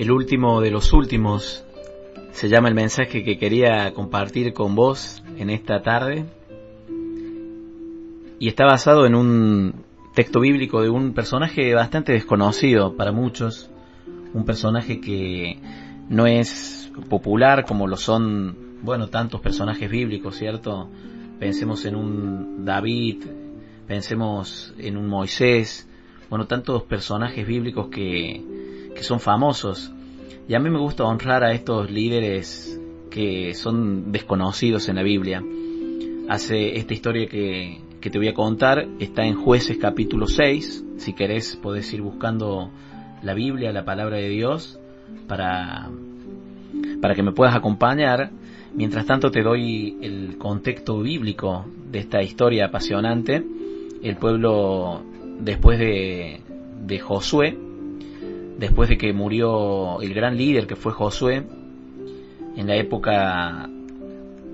El último de los últimos se llama el mensaje que quería compartir con vos en esta tarde, y está basado en un texto bíblico de un personaje bastante desconocido para muchos, un personaje que no es popular como lo son, tantos personajes bíblicos, ¿cierto? Pensemos en un David, pensemos en un Moisés, tantos personajes bíblicos que son famosos. Y a mí me gusta honrar a estos líderes que son desconocidos en la Biblia. Esta historia que te voy a contar está en Jueces capítulo 6. Si querés podés ir buscando la Biblia, la palabra de Dios, para que me puedas acompañar. Mientras tanto te doy el contexto bíblico de esta historia apasionante. El pueblo, después de Josué, después de que murió el gran líder que fue Josué, en la época,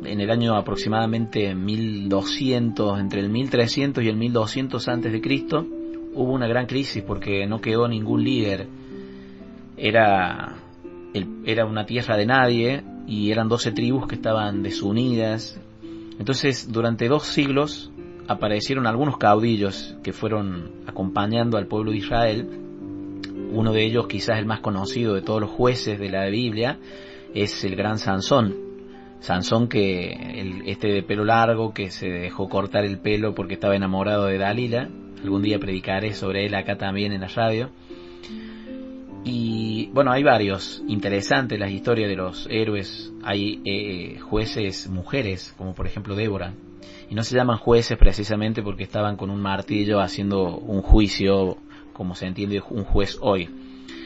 en el año aproximadamente 1200, entre el 1300 y el 1200 antes de Cristo, hubo una gran crisis porque no quedó ningún líder. Era una tierra de nadie y eran 12 tribus que estaban desunidas. Entonces, durante 2 siglos aparecieron algunos caudillos que fueron acompañando al pueblo de Israel. Uno de ellos, quizás el más conocido de todos los jueces de la Biblia, es el gran Sansón. Sansón, este de pelo largo, que se dejó cortar el pelo porque estaba enamorado de Dalila. Algún día predicaré sobre él acá también en la radio. Y hay varios interesantes las historias de los héroes. Hay jueces mujeres, como por ejemplo Débora. Y no se llaman jueces precisamente porque estaban con un martillo haciendo un juicio, como se entiende un juez hoy,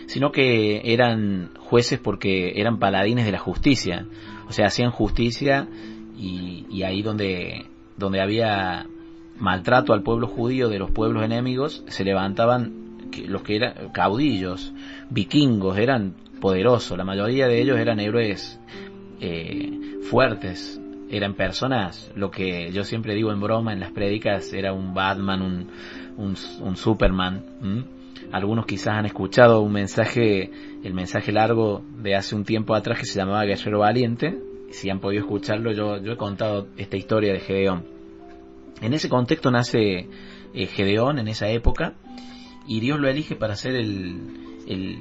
sino que eran jueces porque eran paladines de la justicia. O sea, hacían justicia, y ahí donde había maltrato al pueblo judío de los pueblos enemigos, se levantaban los que eran caudillos, vikingos, eran poderosos. La mayoría de ellos eran héroes fuertes, eran personas, lo que yo siempre digo en broma en las prédicas, era un Batman, un Superman. Algunos quizás han escuchado el mensaje largo de hace un tiempo atrás que se llamaba Guerrero Valiente. Si han podido escucharlo, yo he contado esta historia de Gedeón. En ese contexto nace Gedeón, en esa época, y Dios lo elige para ser el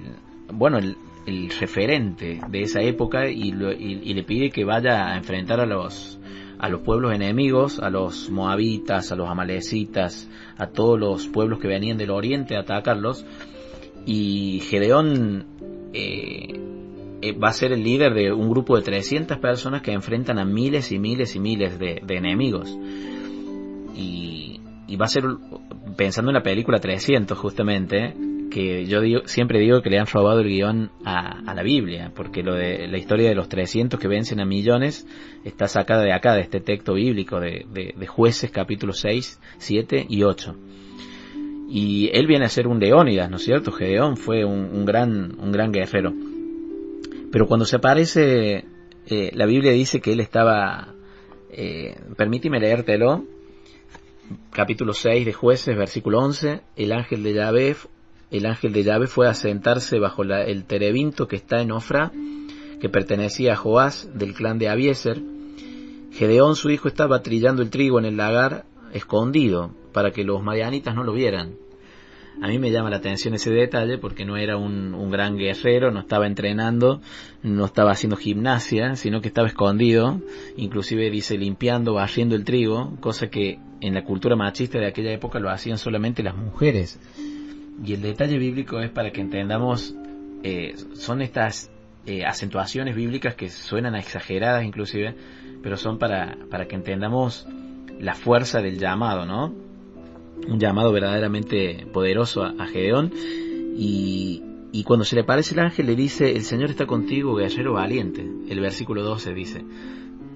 referente de esa época, y le pide que vaya a enfrentar a los pueblos enemigos, a los moabitas, a los amalecitas, a todos los pueblos que venían del oriente a atacarlos. Y Gedeón va a ser el líder de un grupo de 300 personas que enfrentan a miles y miles y miles de enemigos. Y va a ser, pensando en la película 300 justamente, que yo siempre digo que le han robado el guión a la Biblia, porque lo de la historia de los 300 que vencen a millones está sacada de acá, de este texto bíblico de Jueces capítulos 6, 7 y 8. Y él viene a ser un Leónidas, ¿no es cierto? Gedeón fue un gran guerrero. Pero cuando se aparece, la Biblia dice que él estaba, permíteme leértelo, capítulo 6 de Jueces, versículo 11, el ángel de Yahvé fue a sentarse bajo el terebinto que está en Ofra, que pertenecía a Joás, del clan de Abiezer. Gedeón, su hijo, estaba trillando el trigo en el lagar, escondido, para que los madianitas no lo vieran. A mí me llama la atención ese detalle, porque no era un gran guerrero, no estaba entrenando, no estaba haciendo gimnasia, sino que estaba escondido, inclusive dice limpiando, barriendo el trigo, cosa que en la cultura machista de aquella época lo hacían solamente las mujeres. Y el detalle bíblico es para que entendamos, son estas acentuaciones bíblicas que suenan exageradas inclusive, pero son para que entendamos la fuerza del llamado, ¿no? Un llamado verdaderamente poderoso a Gedeón. Y cuando se le aparece el ángel le dice: el Señor está contigo, guerrero valiente. El versículo 12 dice: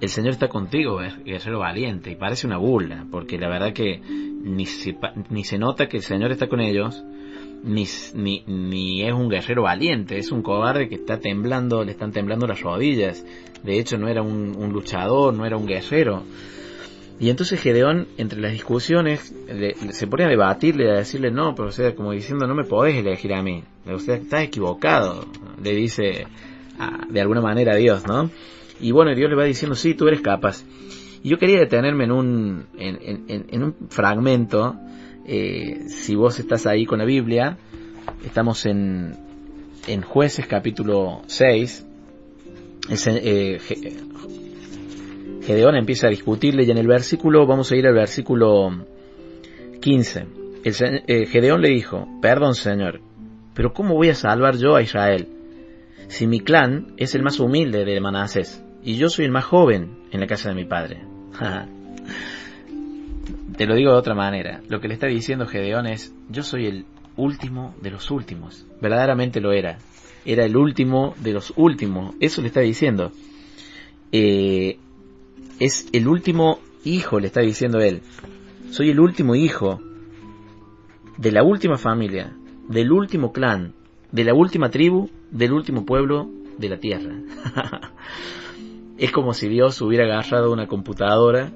el Señor está contigo, guerrero valiente. Y parece una burla, porque la verdad que ni se nota que el Señor está con ellos, ni es un guerrero valiente, es un cobarde que está temblando, le están temblando las rodillas. De hecho no era un luchador, no era un guerrero. Y entonces Gedeón, entre las discusiones, se pone a debatirle, a decirle no, pero o sea, como diciendo, no me podés elegir a mí, o sea, estás equivocado, le dice de alguna manera a Dios, ¿no? Y bueno, Dios le va diciendo, sí, tú eres capaz. Y yo quería detenerme en un fragmento, si vos estás ahí con la Biblia, estamos en Jueces capítulo 6, Gedeón empieza a discutirle y en el versículo, vamos a ir al versículo 15. Gedeón le dijo, perdón Señor, pero ¿cómo voy a salvar yo a Israel? Si mi clan es el más humilde de Manasés y yo soy el más joven en la casa de mi padre. Te lo digo de otra manera, lo que le está diciendo Gedeón es, yo soy el último de los últimos. Verdaderamente lo era el último de los últimos, eso le está diciendo. Es el último hijo, le está diciendo él. Soy el último hijo de la última familia, del último clan, de la última tribu, del último pueblo de la tierra. Es como si Dios hubiera agarrado una computadora,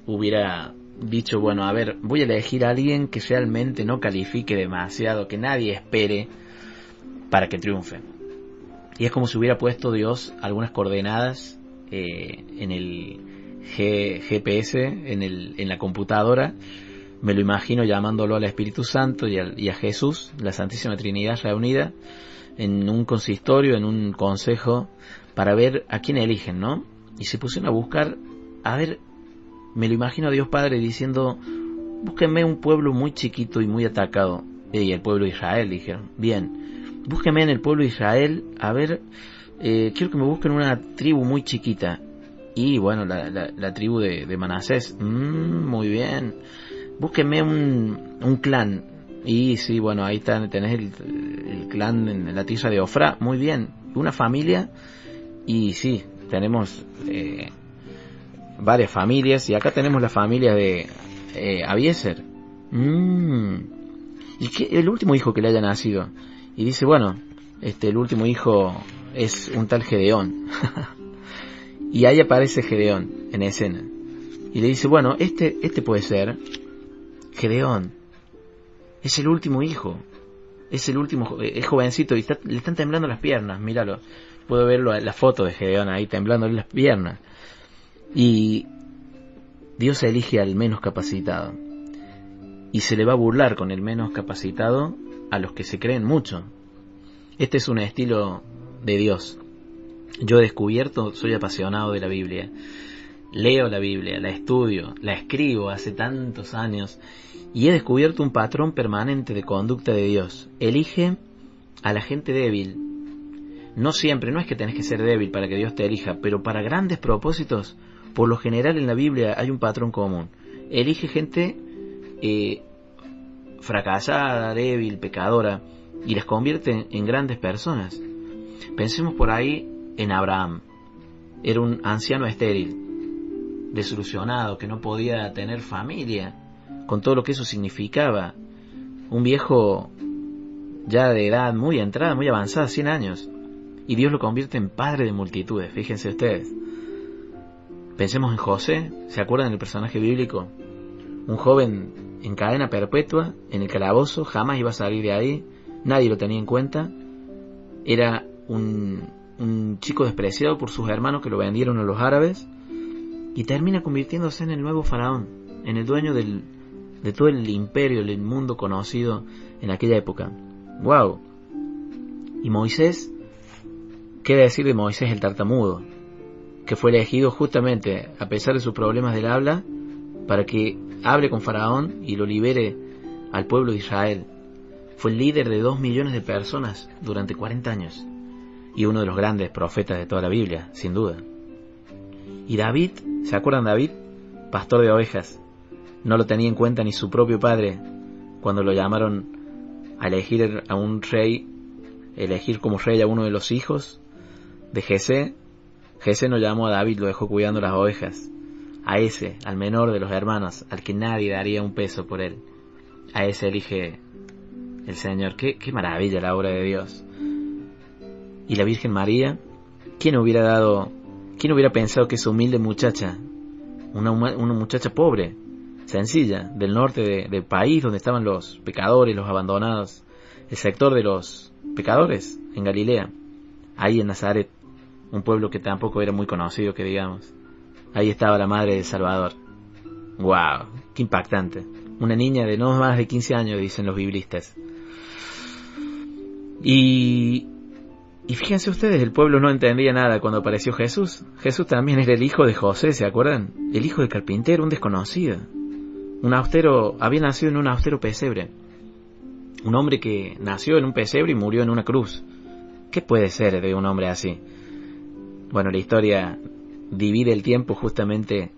hubiera dicho, bueno, a ver, voy a elegir a alguien que realmente no califique demasiado, que nadie espere para que triunfe. Y es como si hubiera puesto Dios algunas coordenadas en el GPS, en la computadora. Me lo imagino llamándolo al Espíritu Santo y a Jesús, la Santísima Trinidad reunida en un consistorio, en un consejo, para ver a quién eligen, ¿no? Y se pusieron a buscar, a ver, me lo imagino a Dios Padre diciendo, búsquenme un pueblo muy chiquito y muy atacado. Y el pueblo de Israel, dijeron, bien, búsquenme en el pueblo de Israel, a ver, quiero que me busquen una tribu muy chiquita. Y bueno, la tribu de Manasés, muy bien. Búsquenme un clan. Y sí, bueno, ahí tenés el clan en la tierra de Ofra, muy bien. Una familia, y sí, tenemos varias familias, y acá tenemos la familia de Abiezer. Y el último hijo que le haya nacido. Y dice, bueno, el último hijo es un tal Gedeón. Y ahí aparece Gedeón en escena. Y le dice, bueno, este puede ser Gedeón. Es el último hijo. Es el último, es jovencito y le están temblando las piernas, míralo. Puedo ver la foto de Gedeón ahí temblándole las piernas. Y Dios elige al menos capacitado. Y se le va a burlar con el menos capacitado a los que se creen mucho. Este es un estilo de Dios. Yo he descubierto, soy apasionado de la Biblia. Leo la Biblia, la estudio, la escribo hace tantos años. Y he descubierto un patrón permanente de conducta de Dios. Elige a la gente débil. No siempre, no es que tenés que ser débil para que Dios te elija, pero para grandes propósitos, por lo general en la Biblia hay un patrón común. Elige gente fracasada, débil, pecadora, y las convierte en grandes personas. Pensemos por ahí en Abraham. Era un anciano estéril, desilusionado, que no podía tener familia, con todo lo que eso significaba. Un viejo ya de edad muy entrada, muy avanzada, 100 años. Y Dios lo convierte en padre de multitudes, fíjense ustedes. Pensemos en José, ¿se acuerdan del personaje bíblico? Un joven en cadena perpetua, en el calabozo, jamás iba a salir de ahí, nadie lo tenía en cuenta. Era un chico despreciado por sus hermanos que lo vendieron a los árabes, y termina convirtiéndose en el nuevo faraón, en el dueño de todo el imperio, el mundo conocido en aquella época. ¡Wow! Y Moisés, ¿qué decir de Moisés el tartamudo? Que fue elegido justamente, a pesar de sus problemas del habla, para que hable con Faraón y lo libere al pueblo de Israel. Fue el líder de 2 millones de personas durante 40 años. Y uno de los grandes profetas de toda la Biblia, sin duda. Y David, ¿se acuerdan de David? Pastor de ovejas. No lo tenía en cuenta ni su propio padre cuando lo llamaron a elegir a un rey, elegir como rey a uno de los hijos de Jesé. Jesé no llamó a David, lo dejó cuidando las ovejas. A ese, al menor de los hermanos, al que nadie daría un peso por él. A ese elige el Señor. Qué maravilla la obra de Dios. Y la Virgen María, ¿quién hubiera pensado que esa humilde muchacha una muchacha pobre, sencilla, del norte del país, donde estaban los pecadores, los abandonados, el sector de los pecadores en Galilea, ahí en Nazaret, un pueblo que tampoco era muy conocido, que digamos. Ahí estaba la madre del Salvador. ¡Wow! ¡Qué impactante! Una niña de no más de 15 años, dicen los biblistas. Y fíjense ustedes, el pueblo no entendía nada cuando apareció Jesús. Jesús también era el hijo de José, ¿se acuerdan? El hijo del carpintero, un desconocido. Un austero, había nacido en un austero pesebre. Un hombre que nació en un pesebre y murió en una cruz. ¿Qué puede ser de un hombre así? Bueno, la historia divide el tiempo justamente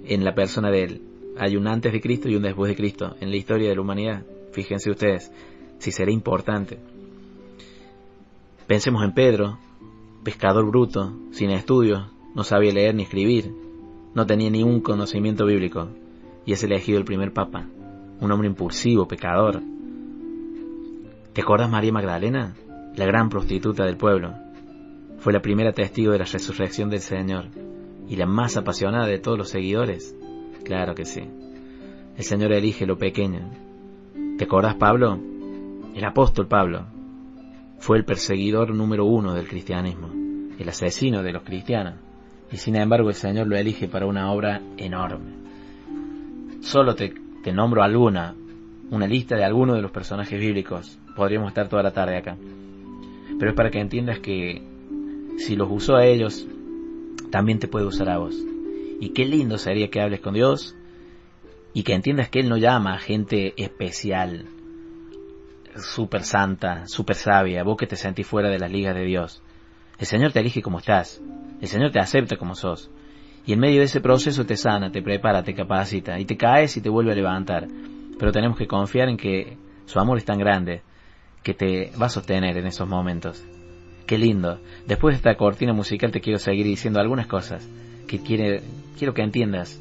en la persona de él. Hay un antes de Cristo y un después de Cristo en la historia de la humanidad. Fíjense ustedes, si será importante. Pensemos en Pedro, pescador bruto, sin estudios, no sabía leer ni escribir, no tenía ni un conocimiento bíblico, y es elegido el primer papa, un hombre impulsivo, pecador. ¿Te acuerdas María Magdalena? La gran prostituta del pueblo. Fue la primera testigo de la resurrección del Señor, y la más apasionada de todos los seguidores. Claro que sí. El Señor elige lo pequeño. ¿Te acuerdas Pablo? El apóstol Pablo. Fue el perseguidor número 1 del cristianismo, el asesino de los cristianos, y sin embargo el Señor lo elige para una obra enorme. Solo te nombro una lista de algunos de los personajes bíblicos. Podríamos estar toda la tarde acá, pero es para que entiendas que si los usó a ellos, también te puede usar a vos. Y qué lindo sería que hables con Dios y que entiendas que Él no llama a gente especial, súper santa, súper sabia, vos que te sentís fuera de las ligas de Dios. El Señor te elige como estás, el Señor te acepta como sos, y en medio de ese proceso te sana, te prepara, te capacita, y te caes y te vuelve a levantar. Pero tenemos que confiar en que su amor es tan grande que te va a sostener en esos momentos. Qué lindo. Después de esta cortina musical te quiero seguir diciendo algunas cosas que quiero que entiendas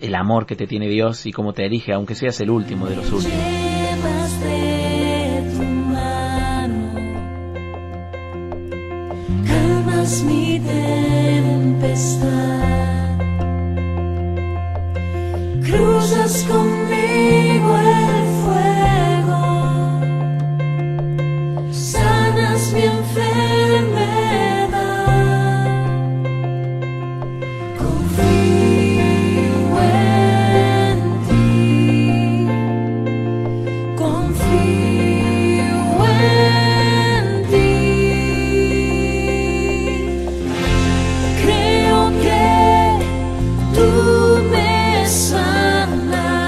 el amor que te tiene Dios y cómo te elige, aunque seas el último de los últimos. Calmas mi tempestad, cruzas conmigo el fuego, sanas mi enfermedad, confío en ti, confío en ti. Creo que tú me sanas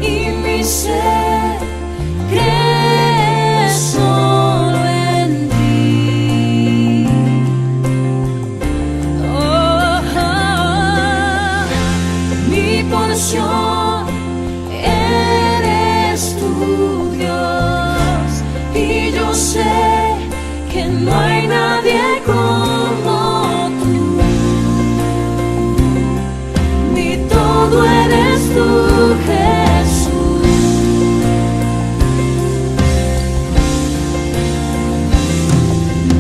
y mi ser cree solo en ti. Oh, mi porción eres tu Dios y yo sé que no hay nadie como tú. Mi todo eres tú, Jesús.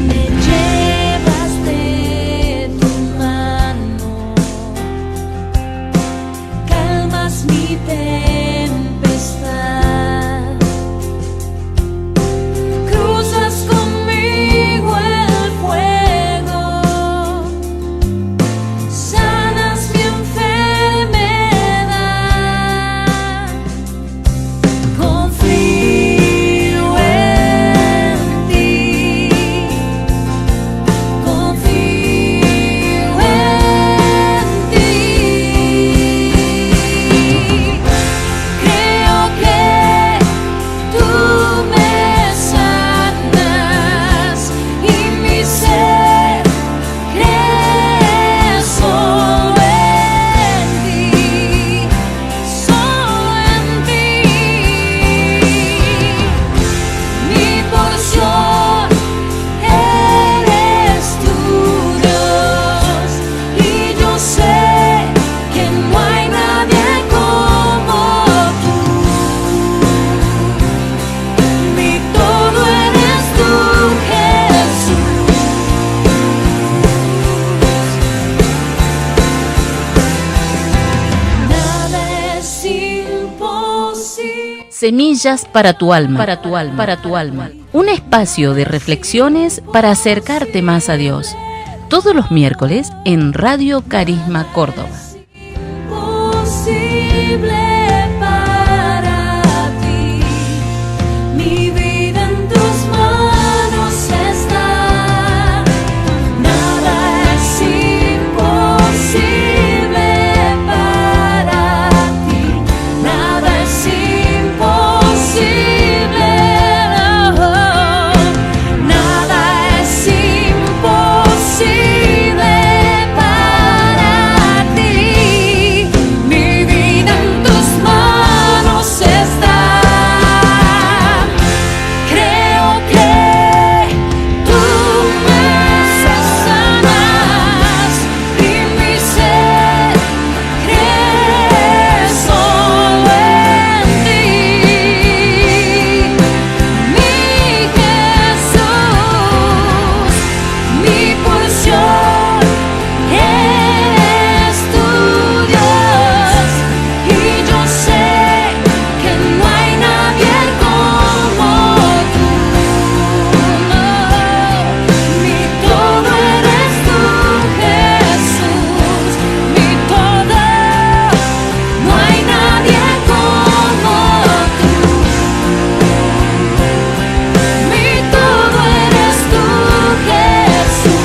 Me llevas de tu mano, calmas Semillas para tu alma, para tu alma, para tu alma. Un espacio de reflexiones para acercarte más a Dios. Todos los miércoles en Radio Carisma Córdoba. Posible para ti, mi vida en tus manos está. Nada es imposible para ti, nada es imposible, no. Nada es imposible para ti. Mi vida en tus manos está. Creo que tú me sanas y mi ser cree solo en ti. Mi Jesús, mi porción, eres tu Dios, y yo sé que no hay nadie como tú. No, mi todo eres tú, Jesús, mi todo, no hay nadie como tú. Mi todo eres tú, Jesús.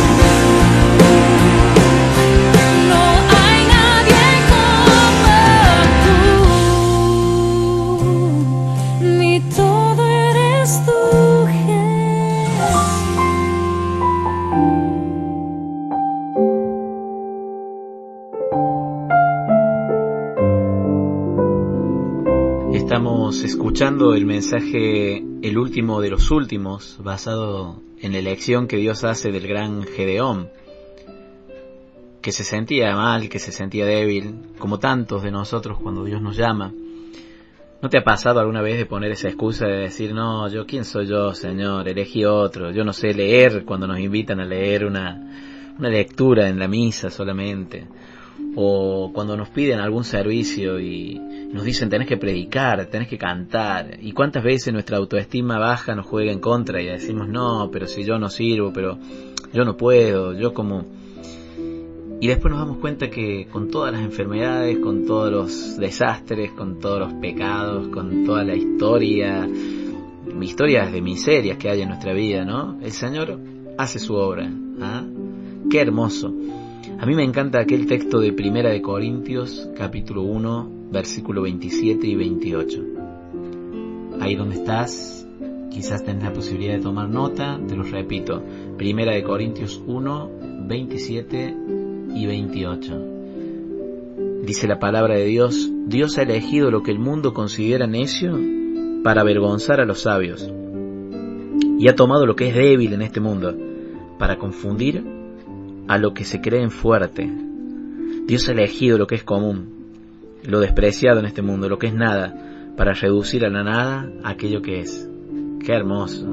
No hay nadie como tú. Mi todo eres tú, Jesús. Estamos escuchando el mensaje, el último de los últimos, basado en la elección que Dios hace del gran Gedeón, que se sentía mal, que se sentía débil, como tantos de nosotros cuando Dios nos llama. ¿No te ha pasado alguna vez de poner esa excusa de decir, no, ¿quién soy yo, Señor? Elegí otro, yo no sé leer cuando nos invitan a leer una lectura en la misa solamente? O cuando nos piden algún servicio y nos dicen tenés que predicar, tenés que cantar, y cuántas veces nuestra autoestima baja nos juega en contra y decimos no, pero si yo no sirvo, pero yo no puedo, yo como... Y después nos damos cuenta que con todas las enfermedades, con todos los desastres, con todos los pecados, con toda la historias de miserias que hay en nuestra vida, ¿no? El Señor hace su obra. ¿Ah? ¡Qué hermoso! A mí me encanta aquel texto de Primera de Corintios, capítulo 1, versículo 27 y 28. Ahí donde estás, quizás tenés la posibilidad de tomar nota, te los repito. Primera de Corintios 1, 27 y 28. Dice la palabra de Dios: Dios ha elegido lo que el mundo considera necio para avergonzar a los sabios, y ha tomado lo que es débil en este mundo para confundir a lo que se creen fuerte. Dios ha elegido lo que es común, lo despreciado en este mundo, lo que es nada, para reducir a la nada aquello que es. ¡Qué hermoso!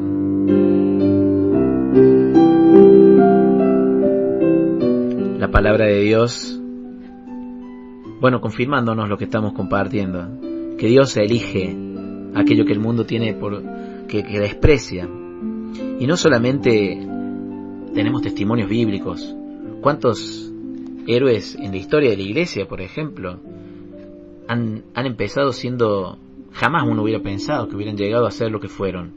La palabra de Dios, bueno, confirmándonos lo que estamos compartiendo, que Dios elige aquello que el mundo tiene que desprecia. Y no solamente tenemos testimonios bíblicos. ¿Cuántos héroes en la historia de la iglesia, por ejemplo, han empezado siendo... Jamás uno hubiera pensado que hubieran llegado a ser lo que fueron?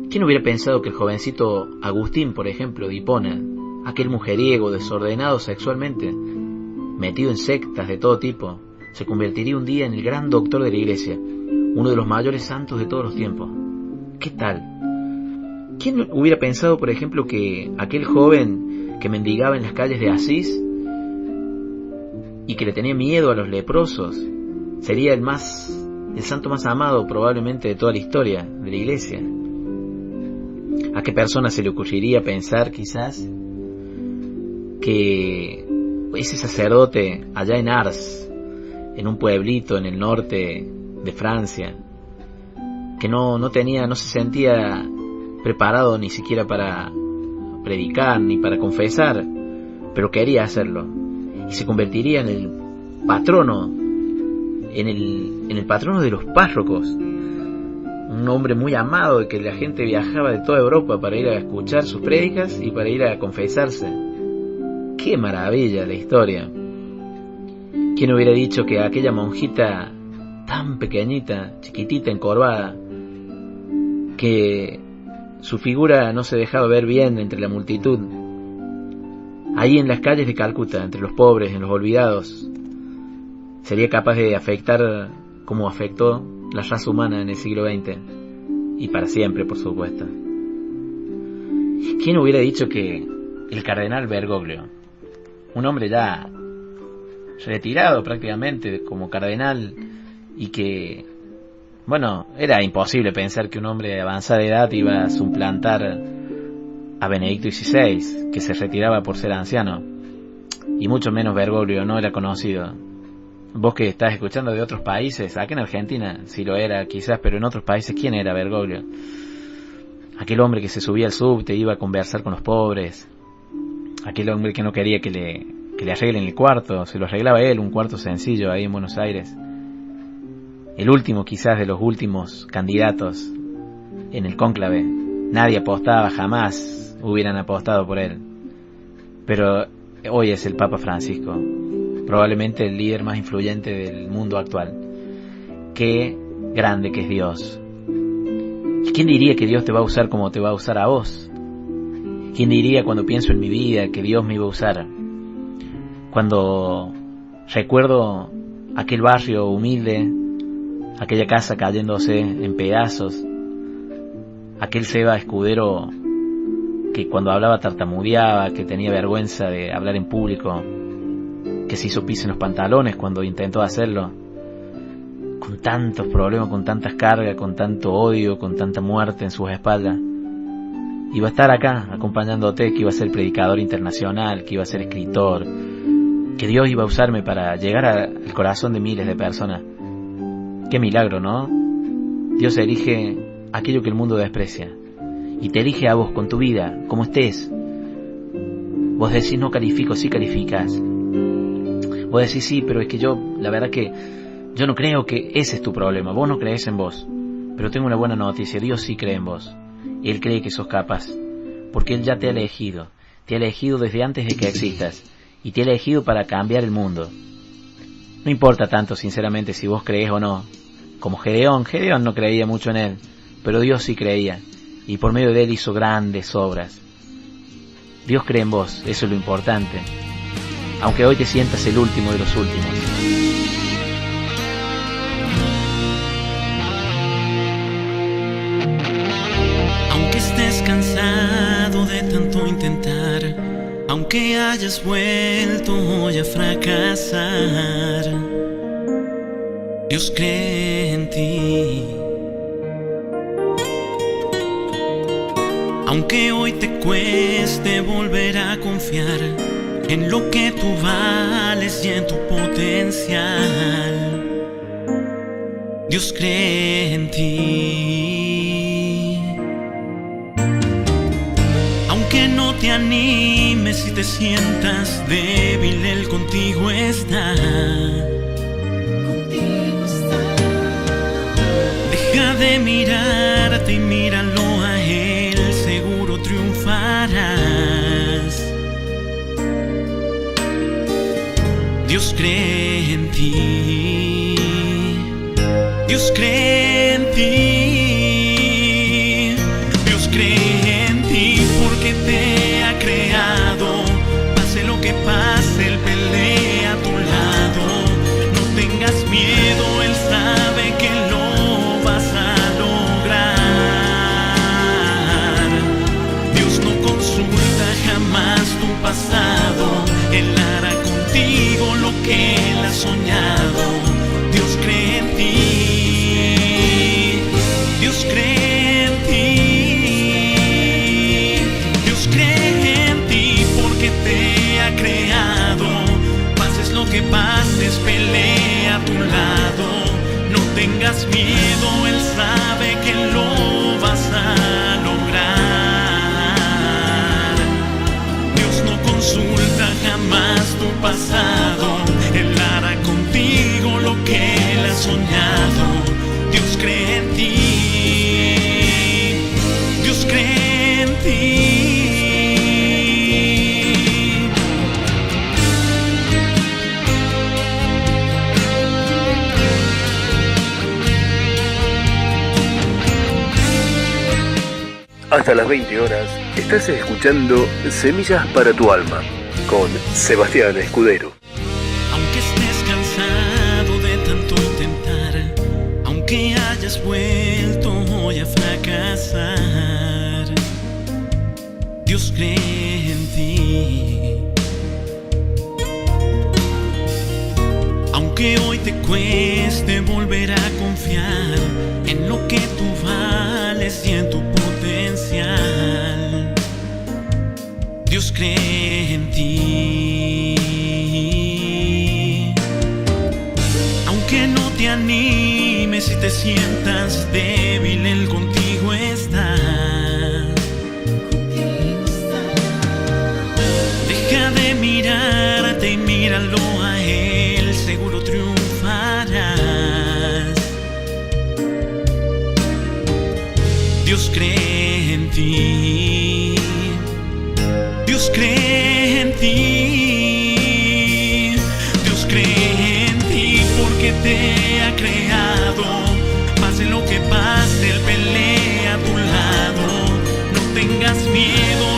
¿Quién hubiera pensado que el jovencito Agustín, por ejemplo, de Hipona, aquel mujeriego desordenado sexualmente, metido en sectas de todo tipo, se convertiría un día en el gran doctor de la iglesia, uno de los mayores santos de todos los tiempos? ¿Qué tal? ¿Quién hubiera pensado, por ejemplo, que aquel joven que mendigaba en las calles de Asís y que le tenía miedo a los leprosos sería el santo más amado probablemente de toda la historia de la iglesia? ¿A qué persona se le ocurriría pensar quizás que ese sacerdote allá en Ars, en un pueblito en el norte de Francia, que no se sentía preparado ni siquiera para predicar ni para confesar, pero quería hacerlo, y se convertiría en el patrono en el patrono de los párrocos, un hombre muy amado, de que la gente viajaba de toda Europa para ir a escuchar sus prédicas y para ir a confesarse. ¡Qué maravilla la historia! ¿Quién hubiera dicho que aquella monjita tan pequeñita, chiquitita, encorvada, que su figura no se dejaba ver bien entre la multitud, ahí en las calles de Calcuta, entre los pobres, en los olvidados, sería capaz de afectar como afectó la raza humana en el siglo XX, y para siempre, por supuesto? ¿Quién hubiera dicho que el cardenal Bergoglio, un hombre ya retirado prácticamente como cardenal, y que, bueno, era imposible pensar que un hombre de avanzada edad iba a suplantar a Benedicto XVI, que se retiraba por ser anciano, y mucho menos Bergoglio no era conocido? Vos que estás escuchando de otros países, acá en Argentina sí lo era quizás, pero en otros países, ¿quién era Bergoglio? Aquel hombre que se subía al subte, iba a conversar con los pobres, aquel hombre que no quería que le arreglen el cuarto, se lo arreglaba él, un cuarto sencillo ahí en Buenos Aires. El último quizás de los últimos candidatos en el cónclave. Nadie apostaba, jamás hubieran apostado por él. Pero hoy es el Papa Francisco, probablemente el líder más influyente del mundo actual. Qué grande que es Dios. ¿Y quién diría que Dios te va a usar como te va a usar a vos? ¿Quién diría cuando pienso en mi vida que Dios me iba a usar? Cuando recuerdo aquel barrio humilde, aquella casa cayéndose en pedazos, aquel Seba Escudero que cuando hablaba tartamudeaba, que tenía vergüenza de hablar en público, que se hizo pis en los pantalones cuando intentó hacerlo, con tantos problemas, con tantas cargas, con tanto odio, con tanta muerte en sus espaldas. Iba a estar acá acompañándote, que iba a ser predicador internacional, que iba a ser escritor, que Dios iba a usarme para llegar al corazón de miles de personas. Qué milagro, ¿no? Dios elige aquello que el mundo desprecia, y te elige a vos con tu vida, como estés. Vos decís no califico, sí calificas. Vos decís sí, pero es que la verdad que yo no creo que ese es tu problema. Vos no crees en vos, pero tengo una buena noticia, Dios sí cree en vos. Él cree que sos capaz, porque Él ya te ha elegido desde antes de que existas, y te ha elegido para cambiar el mundo. No importa tanto, sinceramente, si vos creés o no. Como Gedeón no creía mucho en Él, pero Dios sí creía, y por medio de Él hizo grandes obras. Dios cree en vos, eso es lo importante, aunque hoy te sientas el último de los últimos. Aunque estés cansado de tanto intentar, aunque hayas vuelto hoy a fracasar, Dios cree en ti. Aunque hoy te cueste volver a confiar en lo que tú vales y en tu potencial, Dios cree en ti. Aunque no te animes y te sientas débil, Él contigo está. Deja de mirarte y míralo a Él, seguro triunfarás. Dios cree en ti, Dios cree en ti, Dios cree en ti porque te ha creado. Pase lo que pase, Él pelea a tu lado. No tengas miedo, Él sabe que lo vas a lograr. Dios no consulta jamás tu pasado, Él hará contigo lo que Él ha soñado. Dios cree en ti, Dios cree en ti, Dios cree en ti porque te ha creado. Pases lo que pases, pelea a tu lado. No tengas miedo, Él sabe que lo vas a lograr. Dios no consulta jamás tu pasado, Él hará contigo lo que Él ha hasta las 20 horas, estás escuchando Semillas para tu Alma con Sebastián Escudero. Aunque estés cansado de tanto intentar, aunque hayas vuelto hoy a fracasar, Dios cree en ti. Aunque hoy te cueste volver a confiar en lo que tú vales y en tu potencial, Dios cree en ti. Aunque no te animes y te sientas débil, Él contigo está. Deja de mirarte y míralo a Él, seguro triunfarás. Dios cree en ti. Dios cree en ti. Dios cree en ti porque te ha creado. Pase lo que pase, Él pelea a tu lado. No tengas miedo.